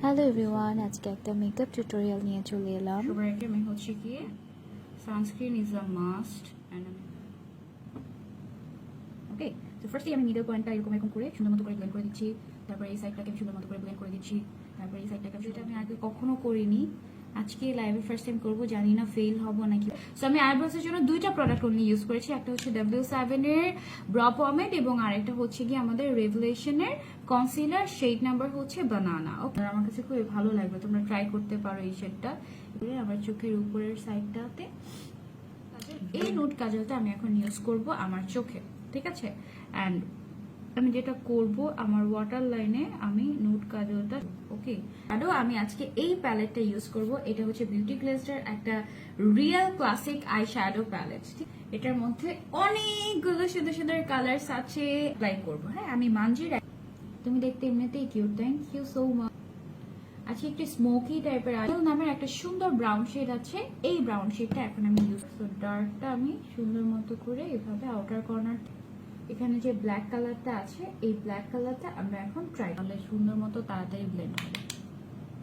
Hello everyone, আজকে একটা makeup tutorial নিয়ে চলে এলাম। সবার আগে আমি হচ্ছে কি sunscreen is a must and okay. তো ফার্স্টলি আমি মিডল পয়েন্টটা এরকম এরকম করে সুন্দর মতো করে ব্লেন্ড করে দিচ্ছি। তারপরে এই সাইডটাকে আমি সুন্দর মতো করে ব্লেন্ড করে দিচ্ছি। তারপরে এই সাইডটাকে যেটা আমি আগে কখনো করিনি, আজকে লাইভে ফার্স্ট টাইম করবো, জানি না ফেল হবো নাকি। সো আমি আইব্রোসের জন্য দুইটা প্রোডাক্ট অনলি ইউজ করেছি। একটা হচ্ছে W7 এর ব্র পমেড এবং আরেকটা হচ্ছে কি আমাদের রেভলিউশনের কনসিলার, শেড নাম্বার হচ্ছে বানানা। ওকে, আমার কাছে খুবই ভালো লাগবে, তোমরা ট্রাই করতে পারো এই শেডটা। আমার চোখের উপরের সাইডটাতে এই নুড কাজলটা আমি এখন ইউজ করব আমার চোখে, ঠিক আছে। অ্যান্ড আমি যেটা করব আমার ওয়াটার লাইনে আমি নুড কাজলটা, ওকে। আরও আমি আজকে এই প্যালেটটা ইউজ করব। এটা হচ্ছে বিউটি গ্লেজের একটা real classic eyeshadow palette. এটার মধ্যে অনেকগুলো সুন্দর সুন্দর কালার্স আছে। অ্যাপ্লাই করবো, হ্যাঁ। আমি মানজির, তুমি দেখতে এমনিতেই cute, thank you so much. আজকে একটি স্মোকি টাইপের নামের একটা সুন্দর ব্রাউন শেড আছে। এই ব্রাউন শেডটা এখন আমি ইউজ করব। ডার্কটা আমি সুন্দর মতো করে এভাবে আউটার কর্নার, এখানে যে ব্ল্যাক কালারটা আছে এই ব্ল্যাক কালারটা আমরা এখন ট্রাই করলে সুন্দর মতো তাড়াতাড়ি ব্লেন্ড হবে।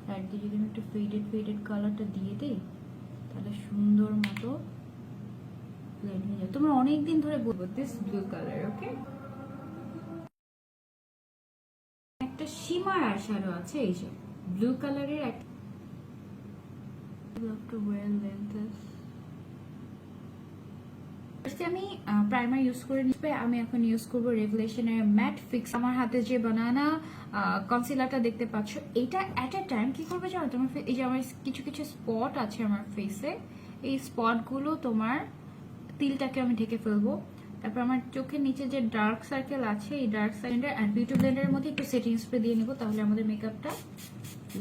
সাইড দিয়ে যদি আমি একটু ফেডেড কালারটা দিয়ে দিই তাহলে সুন্দর মতো ব্লেন্ড হয়ে যাবে। তোমরা অনেকদিন ধরে বলবো দিস ব্লু কালার, ওকে। একটা শিমার আইশ্যাডো আছে, এই যে ব্লু কালারের একটা আমি প্রাইমার ইউজ করে নিচ্ছি। আমি এখন ইউজ করব রেভলিউশনের ম্যাট ফিক্স। আমার হাতে যে বানানা কনসিলারটা দেখতে পাচ্ছ, এটা অ্যাট এ টাইম কি করবে জানো, তোমার এই যে আমার কিছু কিছু স্পট আছে আমার ফেসে, এই স্পটগুলো তোমার তিলটাকে আমি ঢেকে ফেলবো। তারপর আমার চোখের নিচে যে ডার্ক সার্কেল আছে এই ডার্ক সার্কেলটা আর বিউটি ব্লেন্ডারের মধ্যে একটু সেটিং স্প্রে দিয়ে নিব, তাহলে আমাদের মেকআপটা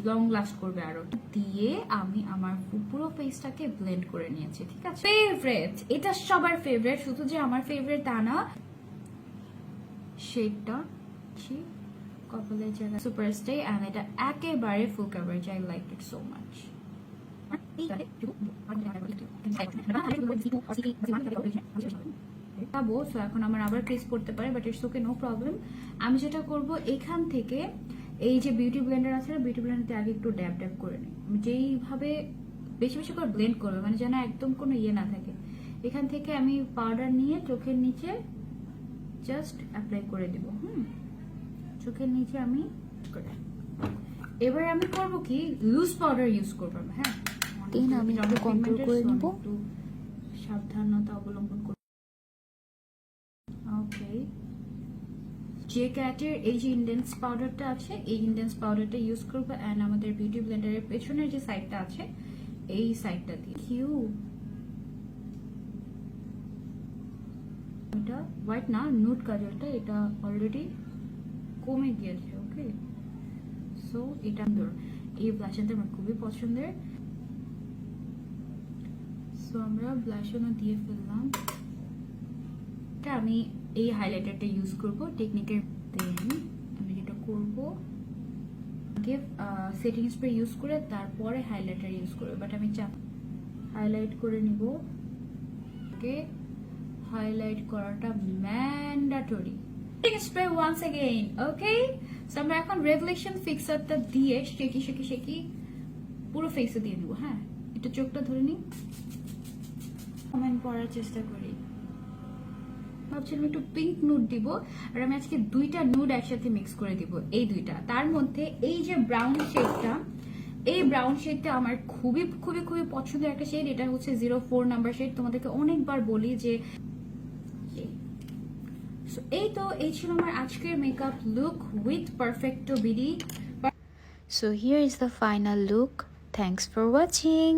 লং লাস্ট করবে। আরো দিয়ে আমি আমার পুরো ফেসটাকে ব্লেন্ড করে নিয়েছি, ঠিক আছে। ফেভারিট, এটা সবার ফেভারিট, শুধু যে আমার ফেভারিট তা না। শেডটা কপালের জায়গা সুপার স্টে এন্ড এটা একেবারে full coverage, I like it so much. এখন আমার আবার ক্রিস করতে পারে, but it's okay, no problem. আমি যেটা করব এখান থেকে এই যে বিউটি ব্লেন্ডার আছে না, বিউটি ব্লেন্ডারতে আগে একটু ড্যাব ড্যাব করে নিই। যেইভাবে বেশি বেশি করে ব্লেন্ড করবে, মানে যেন একদম কোনো ইয়ে না থাকে। এখান থেকে আমি পাউডার নিয়ে চোখের নিচে জাস্ট অ্যাপ্লাই করে দিব। চোখের নিচে আমি করে, এবার আমি করব কি লুজ পাউডার ইউজ করবো, হ্যাঁ। দেন আমি একটু কন্ট্রোল করে নিব, একটু সাবধানতা অবলম্বন করব। ওকে, যে ক্যাটের এই যে ইন্ডেন্স পাউডারটা আছে এই ইন্ডেন্স পাউডারটা ইউজ করবো। এন্ড আমাদের বিউটি ব্লেন্ডারের পেছনের যে সাইডটা আছে এই সাইডটা দিয়ে এটা হোয়াইট না, নুড কাজলটা, এটা অলরেডি কমে গিয়েছে, ওকে। সো এটা এই ব্লাশারটা আমার খুবই পছন্দের। সো আমরা ব্লাশারও দিয়ে ফেললাম। আমি এই হাইলাইটারটা ইউজ করব টেকনিকের। দেন আমি যেটা করব আগে সেটিং স্প্রে ইউজ করে তারপরে হাইলাইটার ইউজ করব, বাট আমি হাইলাইট করে নিব। ওকে, হাইলাইট করাটা mandatory. Setting spray once again, okay. So আমরা এখন রেভলিউশন ফিক্সারটা দিয়ে শেকি পুরো ফেসে দিয়ে নেব, হ্যাঁ। এটা চোখটা ধরে নিই, কমেন্ট পড়ার চেষ্টা করি। ভাবছিলাম একটু পিঙ্ক নুড দিব, আর আমি আজকে দুইটা নুড একসাথে মিক্স করে দিব। এই দুইটা তার মধ্যে এই যে ব্রাউন শেডটা, এই ব্রাউন শেডটা আমার খুবই খুবই খুবই পছন্দের একটা শেড। এটা হচ্ছে 04 নাম্বার শেড। তোমাদেরকে অনেকবার বলি যে এই ছিল আমার আজকের makeup look with Perfecto BD. So here is the final look. Thanks for watching.